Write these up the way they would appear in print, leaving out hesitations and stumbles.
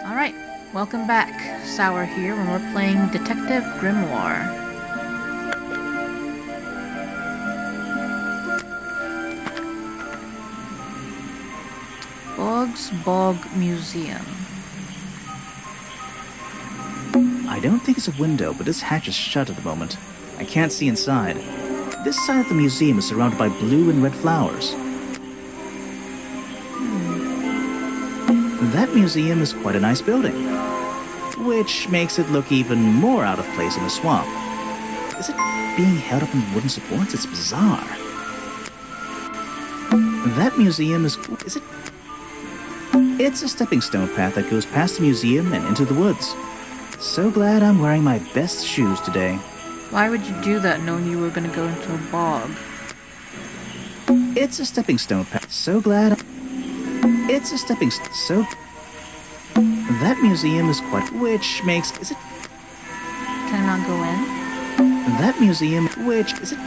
Alright, welcome back. Sour here when we're playing Detective Grimoire. Augsburg Museum. I don't think it's a window, but this hatch is shut at the moment. I can't see inside. This side of the museum is surrounded by blue and red flowers. That museum is quite a nice building, which makes it look even more out of place in the swamp. Is it being held up in wooden supports? It's bizarre. That museum is it? It's a stepping stone path that goes past the museum and into the woods. So glad I'm wearing my best shoes today. Why would you do that knowing you were going to go into a bog? It's a stepping stone path. So glad. It's a stepping stone. So. That museum is quite. Which makes. Is it. Can I not go in? That museum. Which. Is it.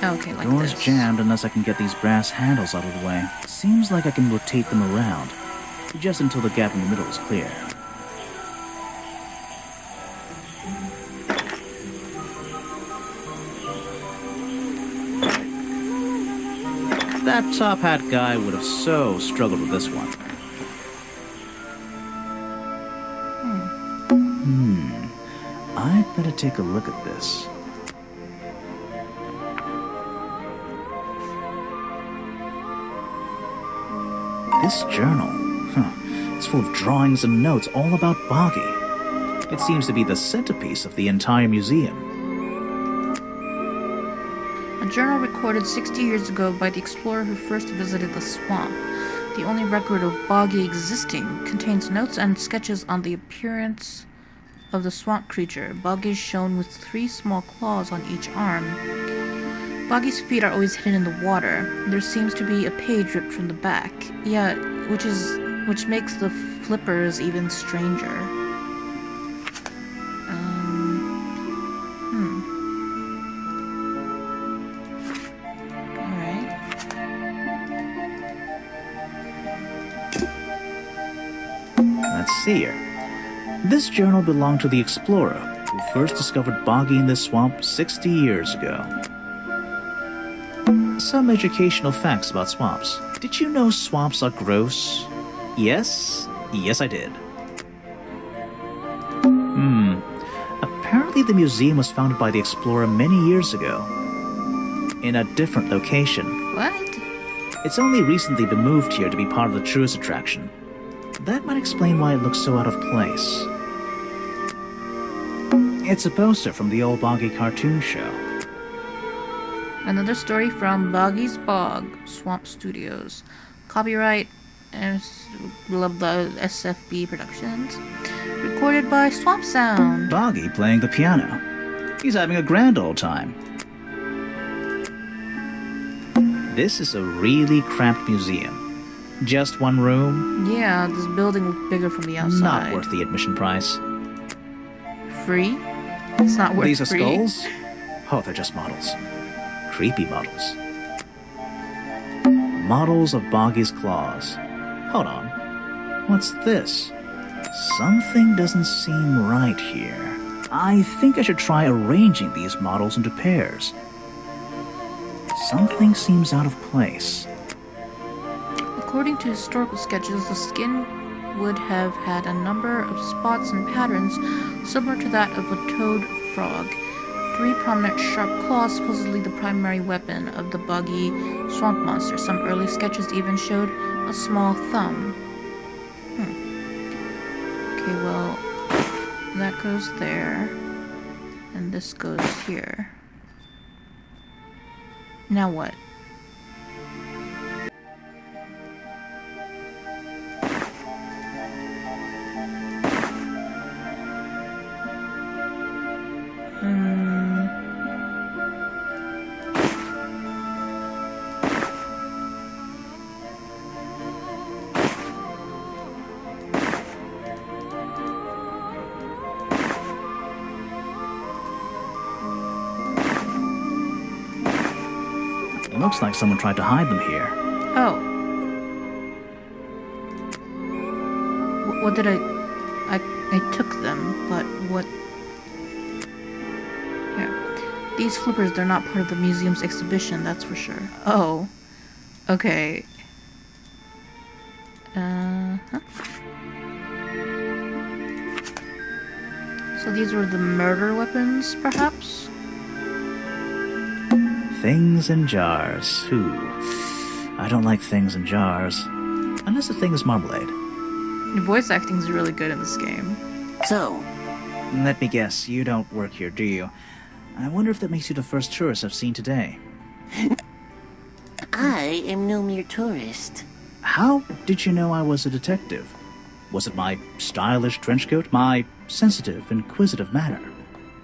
Okay, like Door's this. jammed unless I can get these brass handles out of the way. Seems like I can rotate them around. Just until the gap in the middle is clear. That top hat guy would have so struggled with this one. I'd better take a look at this. This journal, it's full of drawings and notes all about Boggy. It seems to be the centerpiece of the entire museum. A journal recorded 60 years ago by the explorer who first visited the swamp. The only record of Boggy existing contains notes and sketches on the appearance of the swamp creature. Boggy is shown with 3 small claws on each arm. Boggy's feet are always hidden in the water. There seems to be a page ripped from the back. Yeah, which makes the flippers even stranger. Alright. Let's see here. This journal belonged to the explorer who first discovered Boggy in this swamp 60 years ago. Some educational facts about swamps. Did you know swamps are gross? Yes? Yes, I did. Apparently the museum was founded by the explorer many years ago. In a different location. What? It's only recently been moved here to be part of the tourist attraction. That might explain why it looks so out of place. It's a poster from the old Boggy cartoon show. Another story from Boggy's Bog, Swamp Studios. Copyright blah blah SFB Productions. Recorded by Swamp Sound. Boggy playing the piano. He's having a grand old time. This is a really cramped museum. Just one room. Yeah, this building looked bigger from the outside. Not worth the admission price. Free? It's not worth These are free. skulls? Oh, they're just models. Creepy models. Models of Boggy's claws. Hold on. What's this? Something doesn't seem right here. I think I should try arranging these models into pairs. Something seems out of place. According to historical sketches, the skin would have had a number of spots and patterns similar to that of a toad frog. 3 prominent sharp claws, supposedly the primary weapon of the Boggy swamp monster. Some early sketches even showed a small thumb. Okay, well, that goes there, and this goes here. Now what? It looks like someone tried to hide them here. Oh. what did I took them, but what... Here. These flippers, they're not part of the museum's exhibition, that's for sure. Oh. Okay. Huh? So these were the murder weapons, perhaps? Things in jars. Ooh. I don't like things in jars. Unless the thing is marmalade. The voice acting is really good in this game. So, Let me guess, you don't work here, do you? I wonder if that makes you the first tourist I've seen today. I am no mere tourist. How did you know I was a detective? Was it my stylish trench coat? My sensitive, inquisitive manner?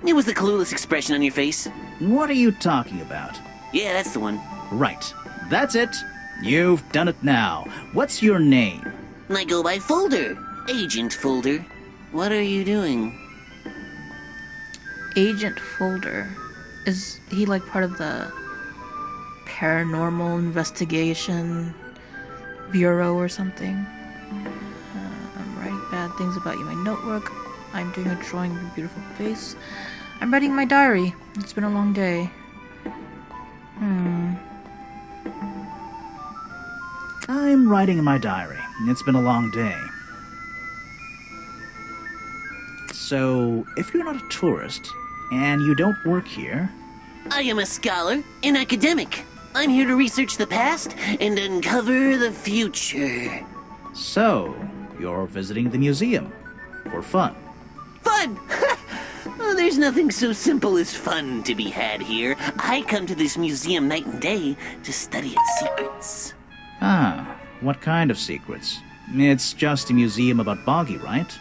It was the clueless expression on your face. What are you talking about? Yeah, that's the one. Right. That's it. You've done it now. What's your name? I go by Folder. Agent Folder. What are you doing? Agent Folder. Is he like part of the paranormal investigation bureau or something? I'm writing bad things about you in my notebook. I'm doing a drawing of your beautiful face. I'm writing my diary. It's been a long day. I'm writing in my diary. It's been a long day. So, if you're not a tourist, and you don't work here... I am a scholar, an academic. I'm here to research the past and uncover the future. So, you're visiting the museum. For fun. Fun! Well, there's nothing so simple as fun to be had here. I come to this museum night and day to study its secrets. Ah, what kind of secrets? It's just a museum about Boggy, right?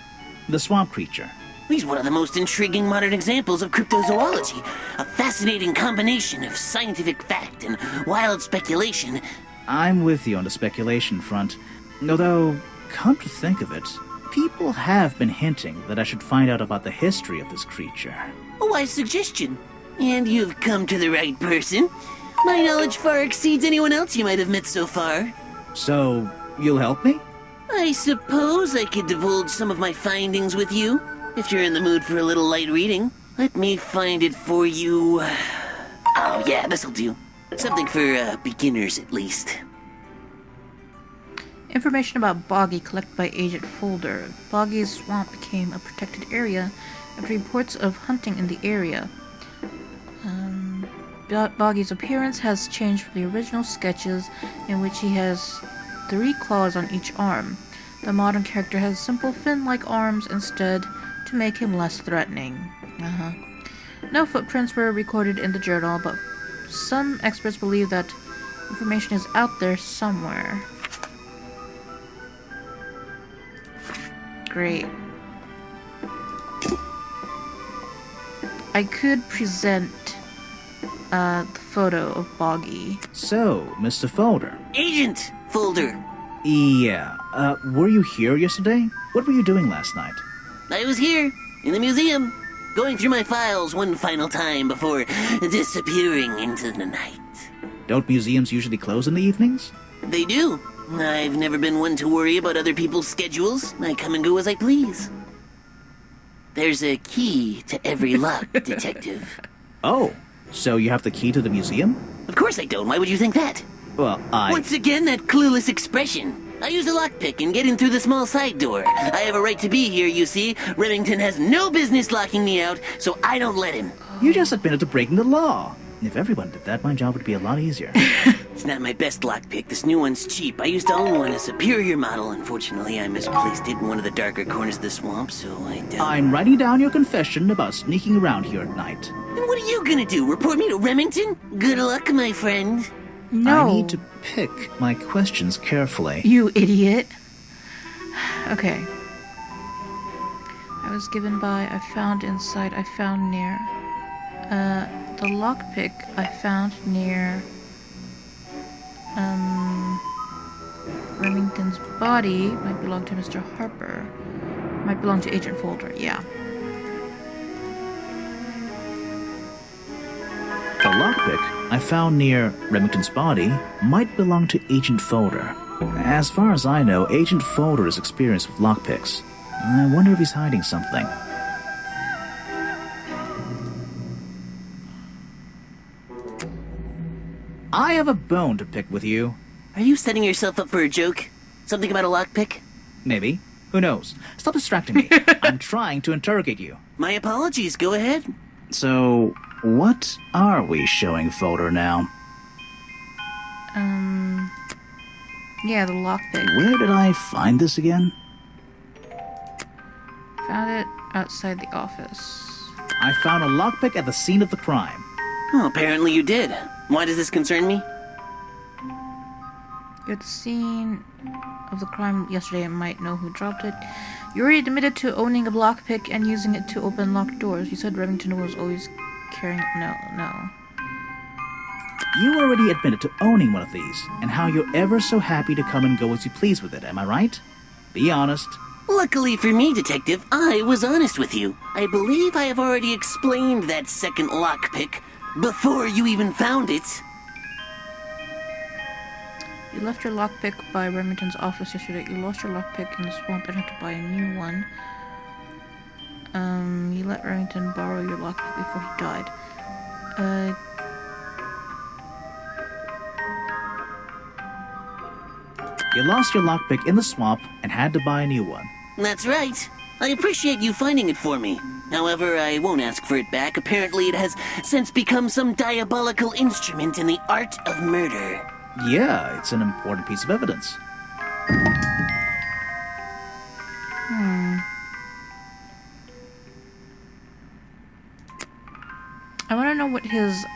The swamp creature. He's one of the most intriguing modern examples of cryptozoology. A fascinating combination of scientific fact and wild speculation. I'm with you on the speculation front. Although, come to think of it, people have been hinting that I should find out about the history of this creature. A wise suggestion. And you've come to the right person. My knowledge far exceeds anyone else you might have met so far. So, you'll help me? I suppose I could divulge some of my findings with you, if you're in the mood for a little light reading. Let me find it for you. Oh yeah, this'll do. Something for beginners at least. Information about Boggy collected by Agent Folder. Boggy's swamp became a protected area after reports of hunting in the area. Boggy's appearance has changed from the original sketches, in which he has 3 claws on each arm. The modern character has simple fin-like arms instead to make him less threatening. No footprints were recorded in the journal, but some experts believe that information is out there somewhere. Great. I could present the photo of Boggy. So, Mr. Folder. Agent Folder. Yeah, were you here yesterday? What were you doing last night? I was here, in the museum, going through my files one final time before disappearing into the night. Don't museums usually close in the evenings? They do. I've never been one to worry about other people's schedules. I come and go as I please. There's a key to every lock, Detective. Oh, so you have the key to the museum? Of course I don't. Why would you think that? Well, Once again, that clueless expression. I use a lockpick and get in through the small side door. I have a right to be here, you see. Remington has no business locking me out, so I don't let him. You just admitted to breaking the law. If everyone did that, my job would be a lot easier. It's not my best lockpick. This new one's cheap. I used to own one, a superior model. Unfortunately, I misplaced it in one of the darker corners of the swamp, so I doubt... I'm writing down your confession about sneaking around here at night. And what are you gonna do, report me to Remington? Good luck, my friend. No. I need to pick my questions carefully. You idiot. Okay. I was given by, I found inside, I found near. The lockpick I found near, Remington's body might belong to Mr. Harper. Might belong to Agent Folder, yeah. The lockpick I found near Remington's body might belong to Agent Folder. As far as I know, Agent Folder is experienced with lockpicks. I wonder if he's hiding something. I have a bone to pick with you. Are you setting yourself up for a joke? Something about a lockpick? Maybe. Who knows? Stop distracting me. I'm trying to interrogate you. My apologies, go ahead. So, what are we showing Folder now? Yeah, the lockpick. Where did I find this again? Found it outside the office. I found a lockpick at the scene of the crime. Oh, apparently you did. Why does this concern me? You're at the scene of the crime yesterday and might know who dropped it. You already admitted to owning a lockpick and using it to open locked doors. You said Remington was always carrying... No. You already admitted to owning one of these, and how you're ever so happy to come and go as you please with it, am I right? Be honest. Luckily for me, Detective, I was honest with you. I believe I have already explained that second lockpick before you even found it. You left your lockpick by Remington's office yesterday. You lost your lockpick in the swamp and had to buy a new one. You let Remington borrow your lockpick before he died. You lost your lockpick in the swamp and had to buy a new one. That's right. I appreciate you finding it for me. However, I won't ask for it back. Apparently it has since become some diabolical instrument in the art of murder. Yeah, it's an important piece of evidence. I want to know what his,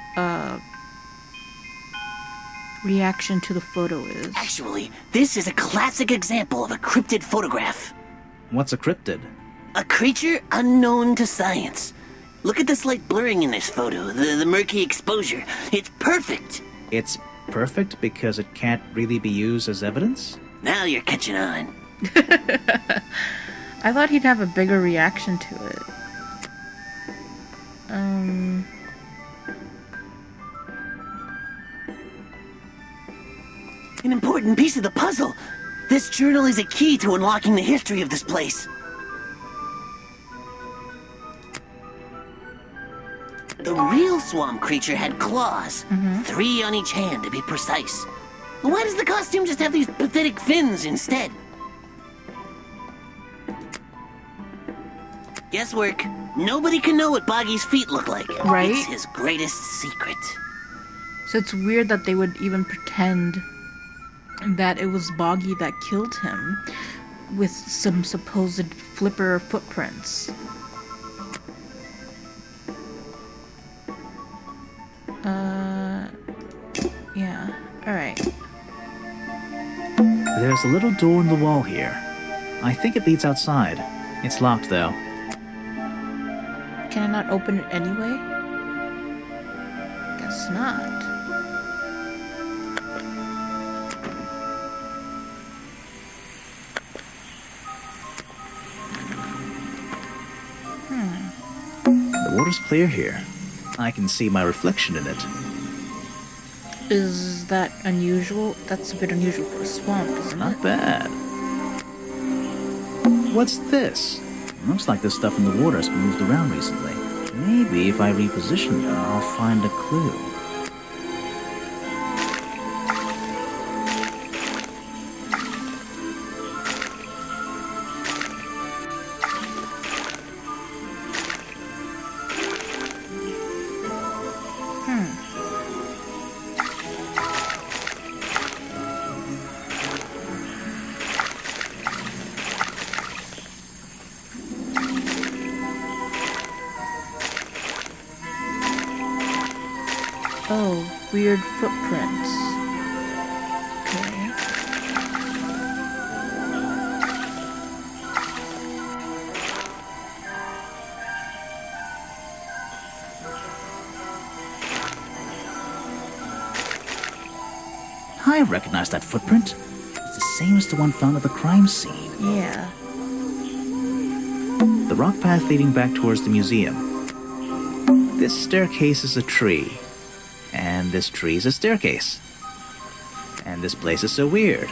reaction to the photo is. Actually, this is a classic example of a cryptid photograph. What's a cryptid? A creature unknown to science. Look at the slight blurring in this photo, the murky exposure. It's perfect. It's perfect because it can't really be used as evidence? Now you're catching on. I thought he'd have a bigger reaction to it. An important piece of the puzzle. This journal is a key to unlocking the history of this place. The real swamp creature had claws. 3 on each hand, to be precise. Why does the costume just have these pathetic fins instead? Guesswork. Nobody can know what Boggy's feet look like. Right? It's his greatest secret. So it's weird that they would even pretend that it was Boggy that killed him with some supposed flipper footprints. Yeah. Alright. There's a little door in the wall here. I think it leads outside. It's locked, though. Can I not open it anyway? Guess not. The water's clear here. I can see my reflection in it. Is that unusual? That's a bit unusual for a swamp, isn't Not it? bad. What's this? Looks like the stuff in the water has been moved around recently. Maybe if I reposition them, I'll find a clue. Oh, weird footprints. Okay. I recognize that footprint. It's the same as the one found at the crime scene. Yeah. The rock path leading back towards the museum. This staircase is a tree. And this tree is a staircase. And this place is so weird.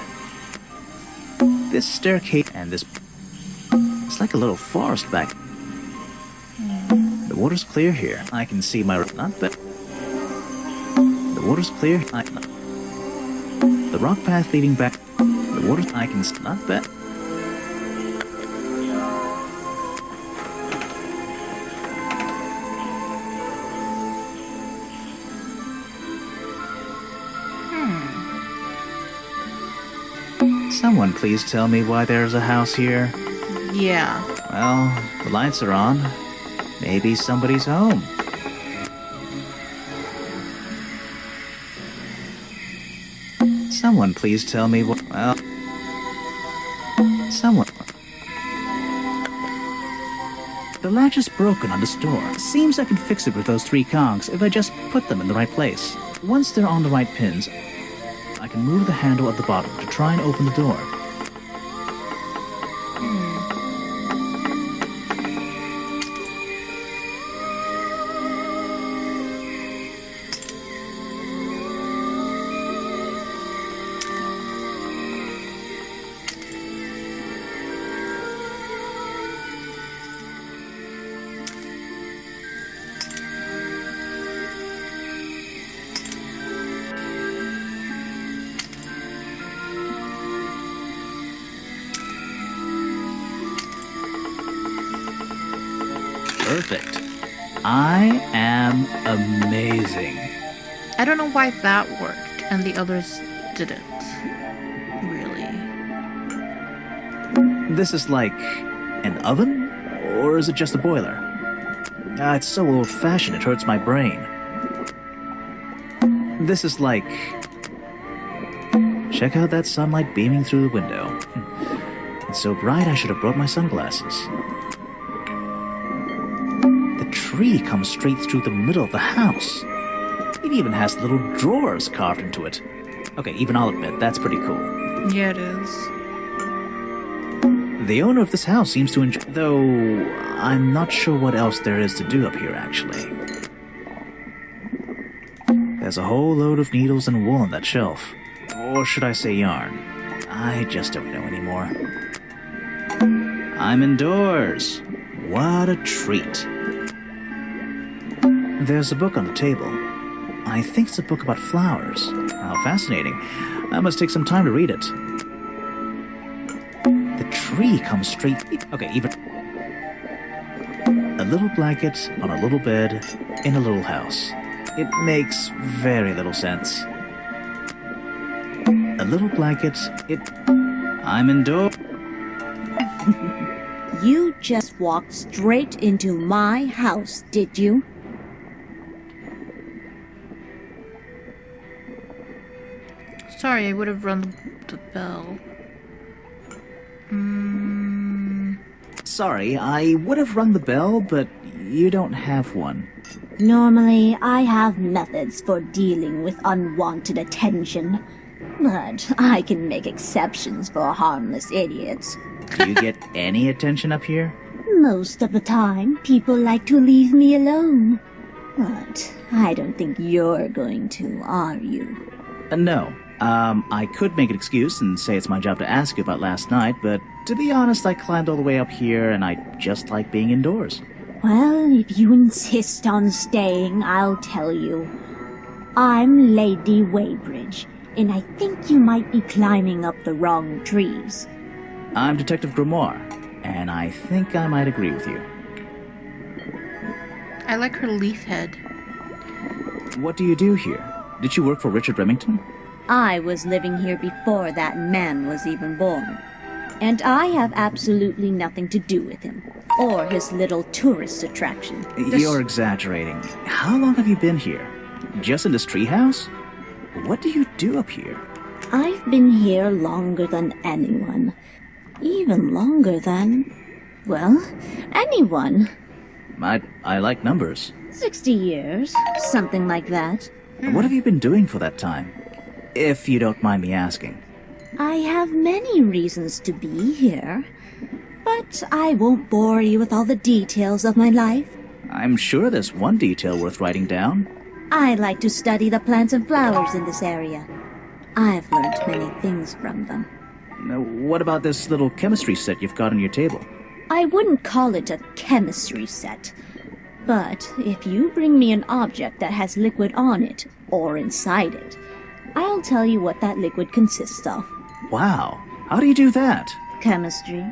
This staircase and this It's like a little forest back. The water's clear here. I can see my... Not bad. The water's clear. The rock path leading back. The water... I can... Not bad. Someone please tell me why there's a house here. Yeah. Well, the lights are on. Maybe somebody's home. Someone please tell me what... Well... Someone... The latch is broken on this door. Seems I can fix it with those 3 congs if I just put them in the right place. Once they're on the right pins, I can move the handle at the bottom to try and open the door. Perfect. I am amazing. I don't know why that worked and the others didn't. Really. This is like an oven? Or is it just a boiler? It's so old-fashioned it hurts my brain. This is like... Check out that sunlight beaming through the window. It's so bright I should have brought my sunglasses. The tree comes straight through the middle of the house. It even has little drawers carved into it. Okay, even I'll admit, that's pretty cool. Yeah, it is. The owner of this house seems to enjoy... Though, I'm not sure what else there is to do up here, actually. There's a whole load of needles and wool on that shelf. Or should I say yarn? I just don't know anymore. I'm indoors. What a treat. There's a book on the table. I think it's a book about flowers. How fascinating. I must take some time to read it. The tree comes straight... Okay, even... A little blanket on a little bed in a little house. It makes very little sense. A little blanket, I'm indoors. You just walked straight into my house, did you? Sorry, I would have rung the bell. Sorry, I would have rung the bell, but you don't have one. Normally, I have methods for dealing with unwanted attention. But I can make exceptions for harmless idiots. Do you get any attention up here? Most of the time, people like to leave me alone. But I don't think you're going to, are you? No. I could make an excuse and say it's my job to ask you about last night, but to be honest, I climbed all the way up here and I just like being indoors. Well, if you insist on staying, I'll tell you. I'm Lady Weybridge, and I think you might be climbing up the wrong trees. I'm Detective Grimoire, and I think I might agree with you. I like her leaf head. What do you do here? Did you work for Richard Remington? I was living here before that man was even born. And I have absolutely nothing to do with him, or his little tourist attraction. You're exaggerating. How long have you been here? Just in this treehouse? What do you do up here? I've been here longer than anyone. Even longer than, well, anyone. I like numbers. 60 years, something like that. What have you been doing for that time? If you don't mind me asking. I have many reasons to be here, but I won't bore you with all the details of my life. I'm sure there's one detail worth writing down. I like to study the plants and flowers in this area. I've learned many things from them. What about this little chemistry set you've got on your table? I wouldn't call it a chemistry set. But if you bring me an object that has liquid on it, or inside it, I'll tell you what that liquid consists of. Wow, how do you do that? Chemistry.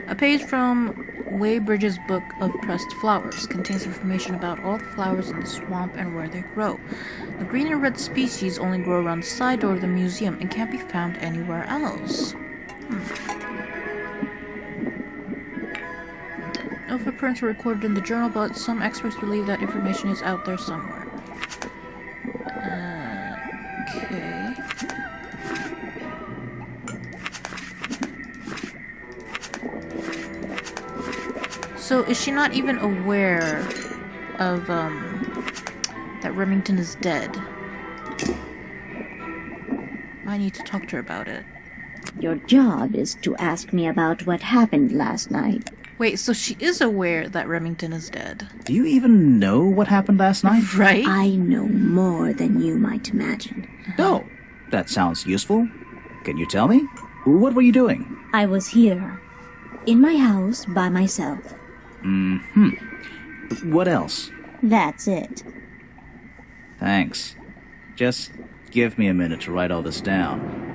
A page from Weybridge's Book of Pressed Flowers contains information about all the flowers in the swamp and where they grow. The green and red species only grow around the side door of the museum and can't be found anywhere else. No footprints were recorded in the journal, but some experts believe that information is out there somewhere. Okay. So is she not even aware of that Remington is dead? I need to talk to her about it. Your job is to ask me about what happened last night. Wait, so she is aware that Remington is dead? Do you even know what happened last night? Right? I know more than you might imagine. Oh, that sounds useful. Can you tell me? What were you doing? I was here, in my house, by myself. What else? That's it. Thanks. Just give me a minute to write all this down.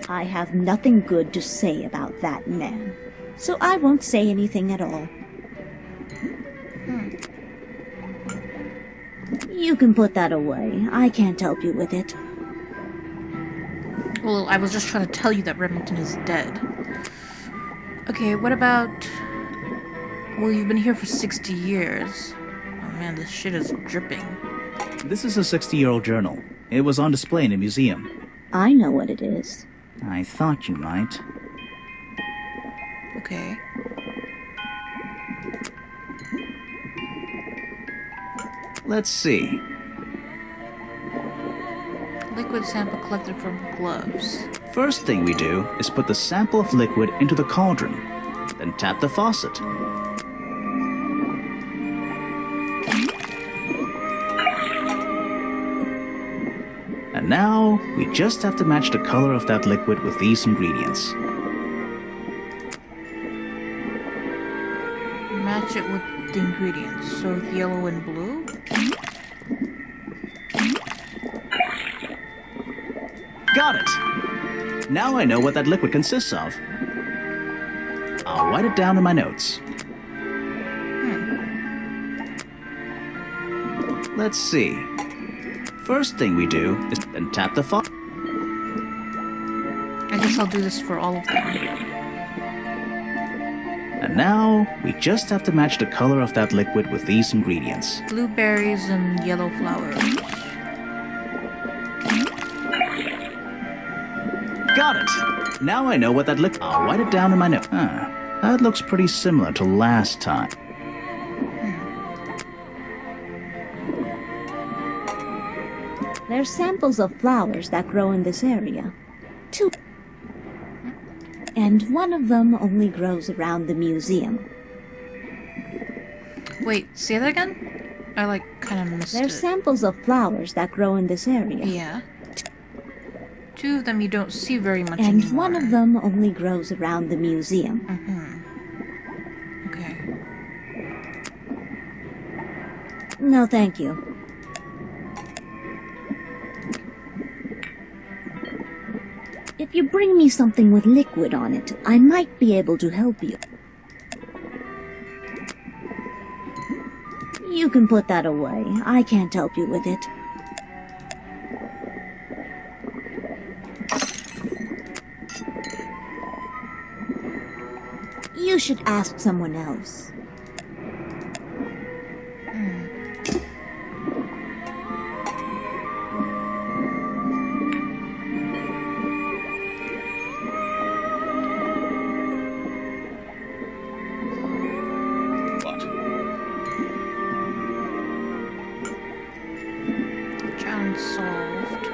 I have nothing good to say about that man, so I won't say anything at all. You can put that away. I can't help you with it. Well, I was just trying to tell you that Remington is dead. Okay, what about... Well, you've been here for 60 years. Oh man, this shit is dripping. This is a 60-year-old journal. It was on display in a museum. I know what it is. I thought you might. Okay. Let's see. Liquid sample collected from gloves. First thing we do is put the sample of liquid into the cauldron, then tap the faucet. And now, we just have to match the color of that liquid with these ingredients. Match it with the ingredients. So yellow and blue? Got it! Now I know what that liquid consists of. I'll write it down in my notes. Let's see. First thing we do is then tap the faucet. I guess I'll do this for all of them. And now, we just have to match the color of that liquid with these ingredients. Blueberries and yellow flowers. Got it! Now I know what that liquid... I'll write it down in my notes. That looks pretty similar to last time. They're samples of flowers that grow in this area. 2. And one of them only grows around the museum. Wait, say that again? I kind of missed They're it. samples of flowers that grow in this area. Yeah. 2 of them you don't see very much And anymore. one of them only grows around the museum. Okay. No, thank you. If you bring me something with liquid on it, I might be able to help you. You can put that away. I can't help you with it. You should ask someone else. Challenge solved.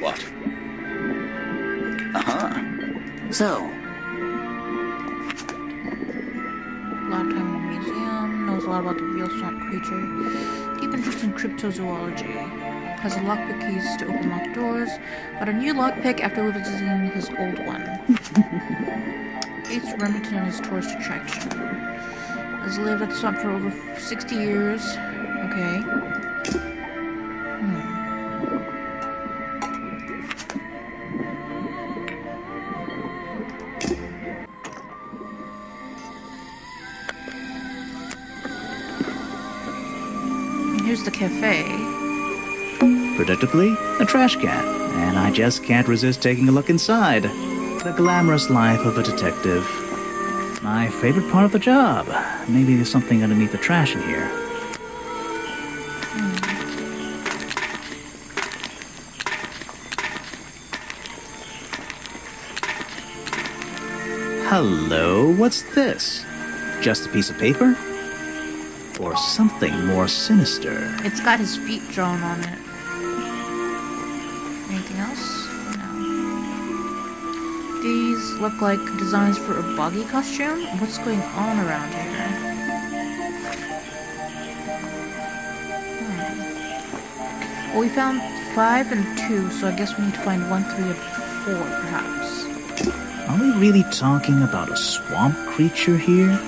What? Uh-huh. So, A lot of time in the museum, knows a lot about the real swamp creature. Deep interest in cryptozoology. Has a lockpick he uses to open locked doors. Got a new lockpick after visiting his old one. Hates Remington and his tourist attraction. Has lived at the swamp for over 60 years. Okay. Here's the cafe. Predictably, a trash can, and I just can't resist taking a look inside. The glamorous life of a detective. My favorite part of the job. Maybe there's something underneath the trash in here. Hello, what's this? Just a piece of paper? Or something more sinister? It's got his feet drawn on it. Anything else? No. These look like designs for a buggy costume? What's going on around here? Well, we found 5 and 2, so I guess we need to find 1, 3, and 4, perhaps. Are we really talking about a swamp creature here?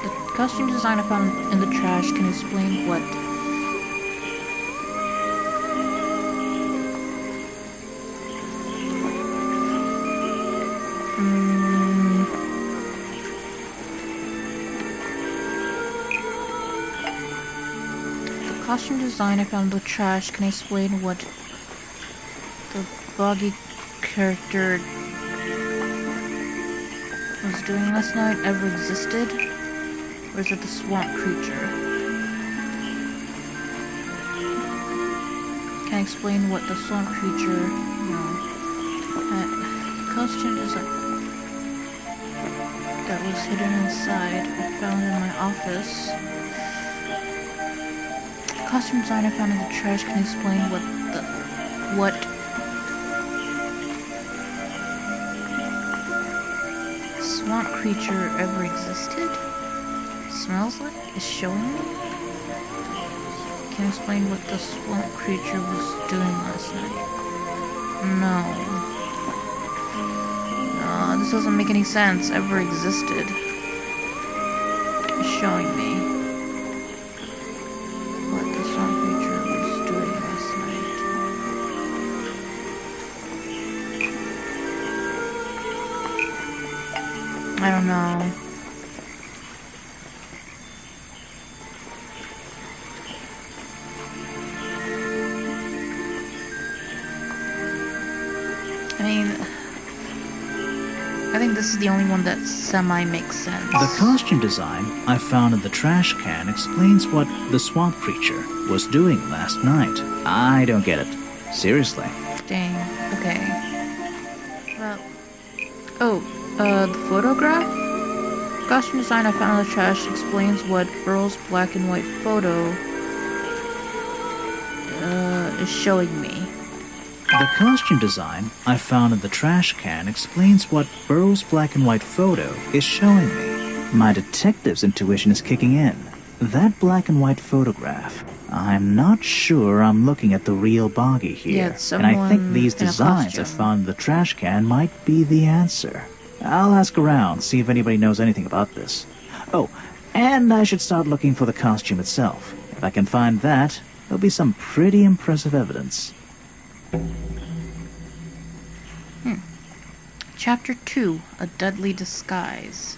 The costume design I found in the trash can explain what. The costume design I found in the trash can explain what the buggy character was doing last night ever existed? Or is it the swamp creature? Can I explain what the swamp creature... No. Costume design that was hidden inside I found in my office. Costume design I found in the trash can explain what swamp creature ever existed? Smells like? Is showing me? Can explain what the swamp creature was doing last night. No. This doesn't make any sense. Ever existed. It's showing me what the swamp creature was doing last night. I don't know. I mean, I think this is the only one that semi-makes sense. The costume design I found in the trash can explains what the swamp creature was doing last night. I don't get it. Seriously. Dang. Okay. Well... the photograph? Costume design I found in the trash explains what Earl's black and white photo is showing me. The costume design I found in the trash can explains what Burrow's black and white photo is showing me. My detective's intuition is kicking in. That black and white photograph. I'm not sure I'm looking at the real Boggy here. Yeah, it's and I think these in a designs I costume. found in the trash can might be the answer. I'll ask around, see if anybody knows anything about this. Oh, and I should start looking for the costume itself. If I can find that, there'll be some pretty impressive evidence. Chapter 2, A Deadly Disguise.